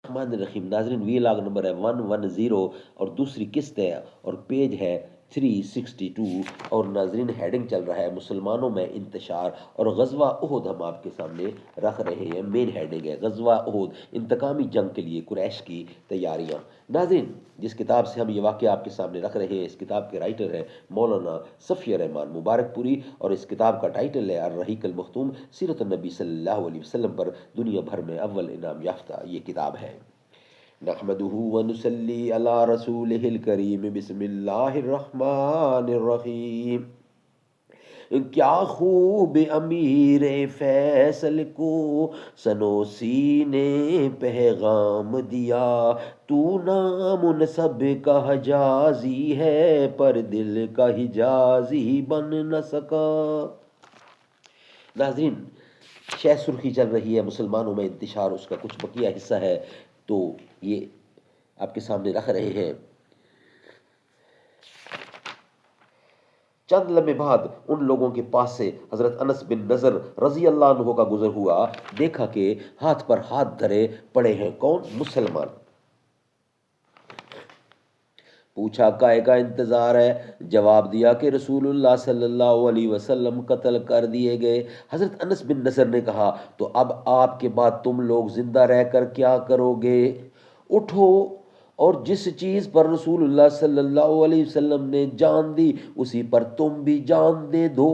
الرحمن الرحیم۔ ناظرین وی لاگ نمبر ہے 110 اور دوسری قسط ہے اور پیج ہے 362 اور ناظرین ہیڈنگ چل رہا ہے مسلمانوں میں انتشار اور غزوہ احد ہم آپ کے سامنے رکھ رہے ہیں۔ مین ہیڈنگ ہے غزوہ احد، انتقامی جنگ کے لیے قریش کی تیاریاں۔ ناظرین جس کتاب سے ہم یہ واقعہ آپ کے سامنے رکھ رہے ہیں اس کتاب کے رائٹر ہے مولانا صفی الرحمان مبارک پوری اور اس کتاب کا ٹائٹل ہے الرحیق المختوم، سیرت النبی صلی اللہ علیہ وسلم پر دنیا بھر میں اول انعام یافتہ یہ کتاب ہے۔ نحمده ونصلی علی رسولہ الکریم، بسم اللہ الرحمن الرحیم۔ کیا خوب امیر فیصل کو سنوسی نے پیغام دیا، تو نامنسب کا حجازی ہے پر دل کا حجازی بن نہ سکا۔ ناظرین شہ سرخی چل رہی ہے مسلمانوں میں انتشار، اس کا کچھ بقیہ حصہ ہے تو یہ آپ کے سامنے رکھ رہے ہیں۔ چند لمحے بعد ان لوگوں کے پاس سے حضرت انس بن نضر رضی اللہ عنہ کا گزر ہوا، دیکھا کہ ہاتھ پر ہاتھ دھرے پڑے ہیں۔ کون؟ مسلمان۔ پوچھا کائے کا انتظار ہے؟ جواب دیا کہ رسول اللہ صلی اللہ علیہ وسلم قتل کر دیے گئے۔ حضرت انس بن نضر نے کہا تو اب آپ کے بعد تم لوگ زندہ رہ کر کیا کرو گے؟ اٹھو اور جس چیز پر رسول اللہ صلی اللہ علیہ وسلم نے جان دی اسی پر تم بھی جان دے دو۔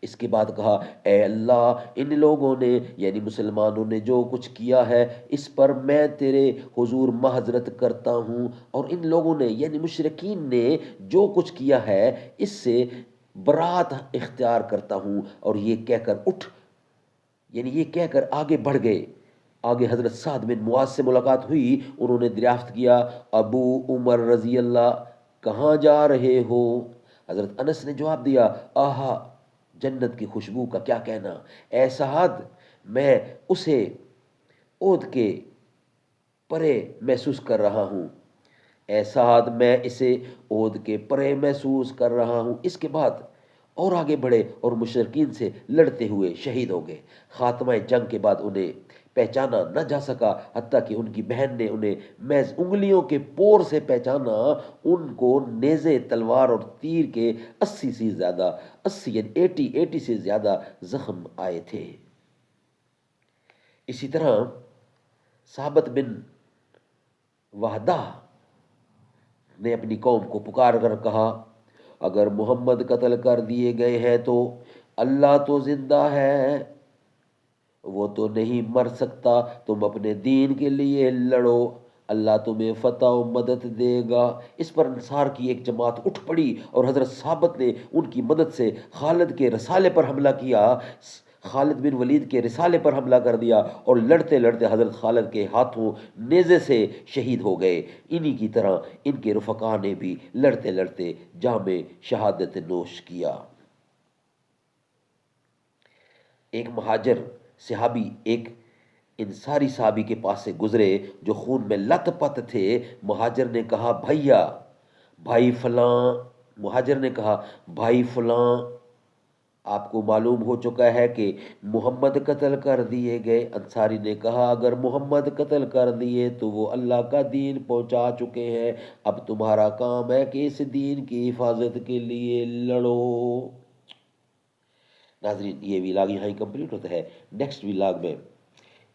اس کے بعد کہا اے اللہ، ان لوگوں نے یعنی مسلمانوں نے جو کچھ کیا ہے اس پر میں تیرے حضور معذرت کرتا ہوں، اور ان لوگوں نے یعنی مشرکین نے جو کچھ کیا ہے اس سے برات اختیار کرتا ہوں۔ اور یہ کہہ کر اٹھ یعنی یہ کہہ کر آگے بڑھ گئے۔ آگے حضرت سعد بن معاذ سے ملاقات ہوئی، انہوں نے دریافت کیا ابو عمر رضی اللہ کہاں جا رہے ہو؟ حضرت انس نے جواب دیا آہا جنت کی خوشبو کا کیا کہنا، اے سعد میں اسے احد کے پرے محسوس کر رہا ہوں، اے سعد میں اسے احد کے پرے محسوس کر رہا ہوں۔ اس کے بعد اور آگے بڑھے اور مشرکین سے لڑتے ہوئے شہید ہو گئے۔ خاتمہ جنگ کے بعد انہیں پہچانا نہ جا سکا، حتیٰ کہ ان کی بہن نے انہیں محض انگلیوں کے پور سے پہچانا۔ ان کو نیزے، تلوار اور تیر کے 80 سے زیادہ زخم آئے تھے۔ اسی طرح ثابت بن وہدہ نے اپنی قوم کو پکار کر کہا اگر محمد قتل کر دیے گئے ہیں تو اللہ تو زندہ ہے، وہ تو نہیں مر سکتا، تم اپنے دین کے لیے لڑو، اللہ تمہیں فتح و مدد دے گا۔ اس پر انصار کی ایک جماعت اٹھ پڑی اور حضرت ثابت نے ان کی مدد سے خالد کے رسالے پر حملہ کیا، خالد بن ولید کے رسالے پر حملہ کر دیا اور لڑتے لڑتے حضرت خالد کے ہاتھوں نیزے سے شہید ہو گئے۔ انہی کی طرح ان کے رفقا نے بھی لڑتے لڑتے جام شہادت نوش کیا۔ ایک مہاجر صحابی ایک انصاری صحابی کے پاس سے گزرے جو خون میں لت پت تھے۔ مہاجر نے کہا بھائی فلاں، مہاجر نے کہا بھائی فلاں، آپ کو معلوم ہو چکا ہے کہ محمد قتل کر دیے گئے۔ انصاری نے کہا اگر محمد قتل کر دیے تو وہ اللہ کا دین پہنچا چکے ہیں، اب تمہارا کام ہے کہ اس دین کی حفاظت کے لیے لڑو۔ ناظرین یہ ویلاگ یہاں ہی کمپلیٹ ہوتا ہے۔ نیکسٹ ویلاگ میں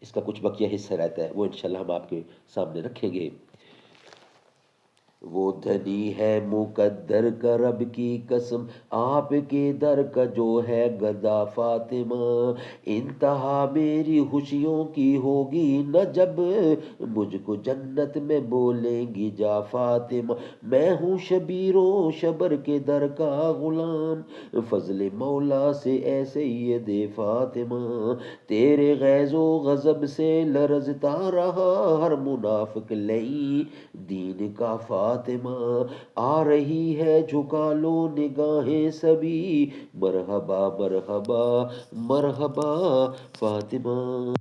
اس کا کچھ بقیہ حصہ رہتا ہے، وہ انشاءاللہ ہم آپ کے سامنے رکھیں گے۔ وہ دھنی ہے مقدر کا رب کی قسم، آپ کے در کا جو ہے گدا فاطمہ، انتہا میری خوشیوں کی ہوگی نہ جب مجھ کو جنت میں بولیں گی جا فاطمہ، میں ہوں شبیر و شبر کے در کا غلام، فضل مولا سے اے سید فاطمہ، تیرے غیظ و غضب سے لرزتا رہا ہر منافق لئی دین کا فاطمہ، آ رہی ہے جھکا لو نگاہیں سبھی، مرحبا مرحبا مرحبا فاطمہ۔